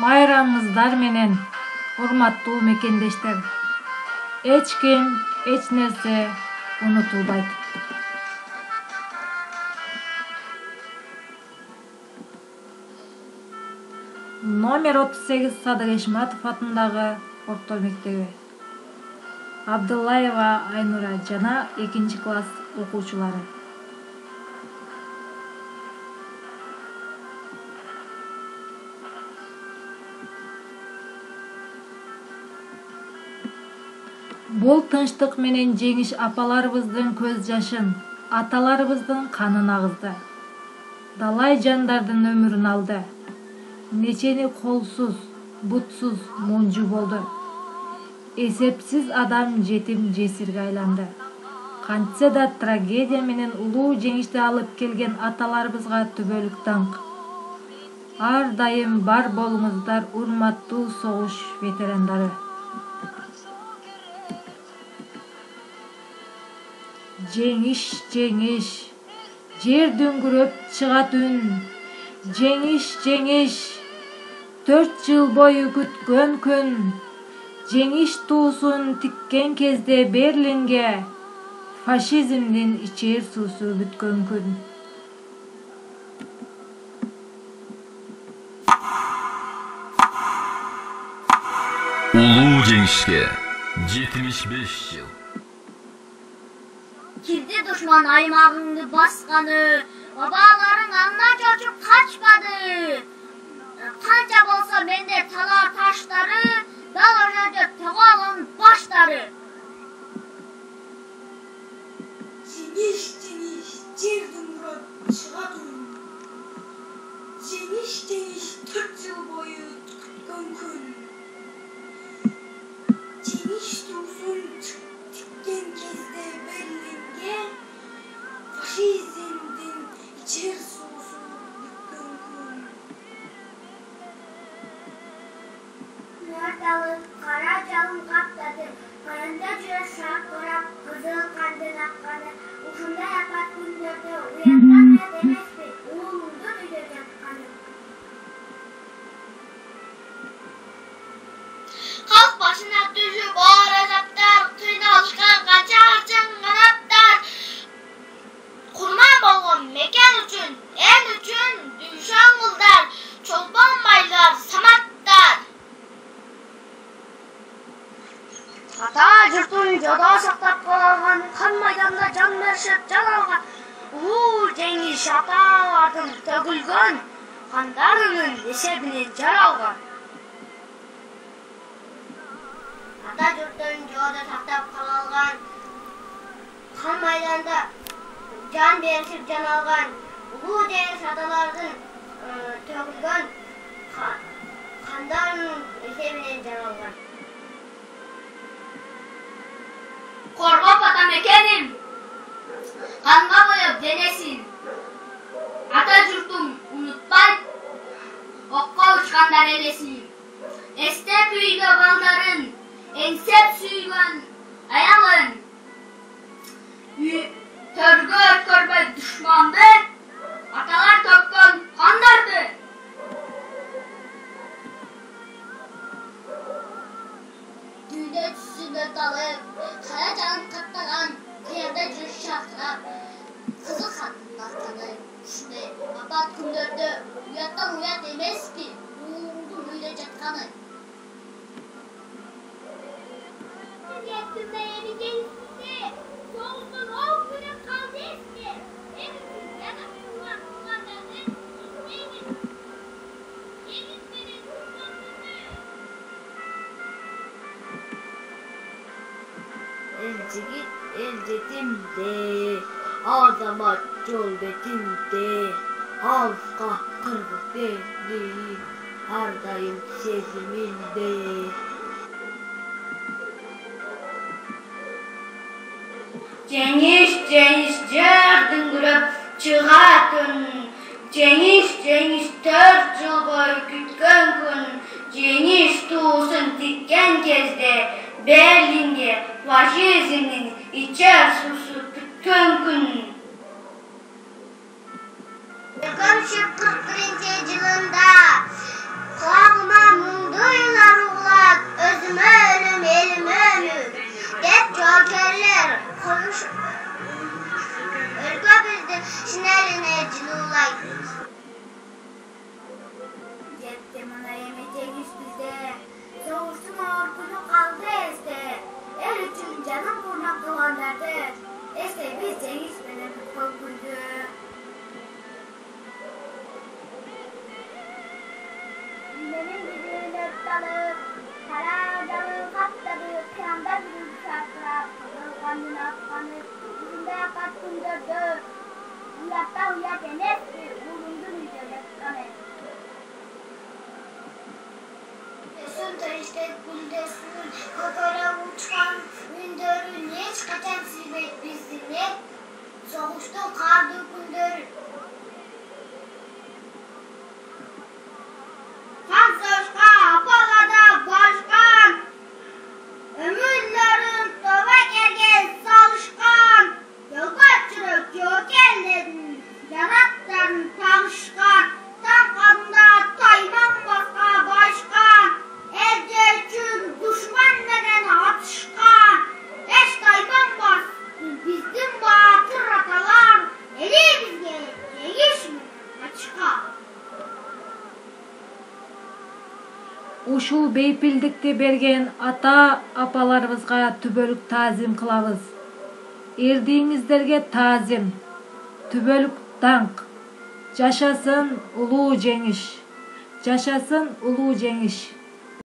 Bayрамыңыздар менен, урматтуу мекендештер. Эч ким, эч нерсе унутулбайт. Номер 38 Садыр Ишматов атындагы орто мектеби. Абдыллаева Айнура жана 2 класс окуучулары. Бул тынчтык менен жеңиш апаларыбыздын көз жашын, аталарыбыздын канын агызды. Далай жандардын өмүрүн алды. Нечени колсуз, бутсуз монжу болду. Эсепсиз адам жетим жесирге айланды. Кантсе да трагедия менен улуу жеңишти алып келген аталарыбызга түбөлүк даңк. Ар дайым бар болуңуздар, урматтуу согуш ветерандары. Жеңиш, жеңиш, жер дүңгүрөп чыгат үн. Жеңиш, жеңиш, 4 жыл бою күткөн күн. Жеңиш туусун тиккен кезде Берлинге, фашизмдин ичер суусу бүткөн күн. Улуу жеңишке 75 жыл. Кирди душман аймагыңды басканы, бабаларың аңна чочуп качпады. Канча болсо менде талаа таштары, дал ошончо тоголун баштары. Жеңиш, жеңиш, жер дүңгүрөп чыгат үн. Жеңиш, жеңиш, 4 жыл бою күткөн күн. Жеңиш туусун тиккен кезде Берлинге, фашизмдин ичер суусу бүткөн күн. Мörталы кара жалын каптады, каранда жүрөк шак орап, кызыл кандын акканы. Ушундай апат күндөрдө уяткан эмеспи, уулумдун үйдө жатканы. Калк башына түшүп оор азаптар, кыйналышкан канча арчан канаттар. Курман болгон мекен үчүн, эл үчүн дүйшөн кылдар, чолпон байлар, саматтар. Ата журтун жада сактап калган, қан майданда жан беришип жан алган. Улуу жеңиш аталардын төгүлгөн, кандарынын эсебинен жаралган. Ата журтун жада сактап калган, қан майданда жан беришип жан алган. Улуу жеңиш аталардын төгүлгөн, кандарынын эсебинен жаралган. Коргоп ата мекеним, канга боеп денесин. Ата журтум унутпай, окко учкандар элесин. Эстеп үйгө балдарын, эңсеп сүйгөн аялын. Төргө өткөрбөй душманды, аталар төккөн кандарды. Дүйнө түсүнө талып, кара жан каттаган, кыярда жүрүш шартырап, кызыл кандын акканы. Ушундай апат күндөрдө уяттан уят эмеспи, уулумдун үйдө жатканы. Elcigit el jetimde, azamат жол бетинде, алыска кыргыз берди, ар дайым сезиминде. Жеңиш, жеңиш, жер дүңгүрөп чыгат үн. Жеңиш, жеңиш, 4 жыл бою күткөн күн. Жеңиш туусун тиккен кезде Берлинге, фашизмдин ичер суусу бүткөн күн. 1941 жылында Kulağıma munduylar uğlat, özüme ölüm, elime ölüm. Dep jokerler, konuş... Örgü bizdir, şineline cilulay. Cepte bana yemeyecek üstüzde. Soğuşsun orkunu kaldı este. El için canım kurmak kıvanlardı. Este biz cengiz benim korkuydu. Benim güdüğüne dalıp, kara dalı kaptadı, kıyamda bir şartlar, kandın atkanı, yüzünde yakat kundurdu, uyatta uyat emetti, bulundu mücadele kanı. Sun tarişte güldesin, kakara uçkan, gündörü, niye çıkacan silbet bizimle, soğuştu kardı gündörü. Kansoşka, Apollo'da başkan, ömürlerin döve gergez salışkan, yolgaççılık jokerlerin, yaratların tanışkan, tankanda tayman başka başkan, elde için düşman veren atışkan, eş tayman bastı bizim batır atalar, elimizde değişmiş açıkan. Ушул бейпилдикти берген ата апаларыбызга түбөлүк таазим кылабыз. Эрдиңиздерге таазим, түбөлүк даңк. Жашасын улуу жеңиш. Жашасын улуу жеңиш.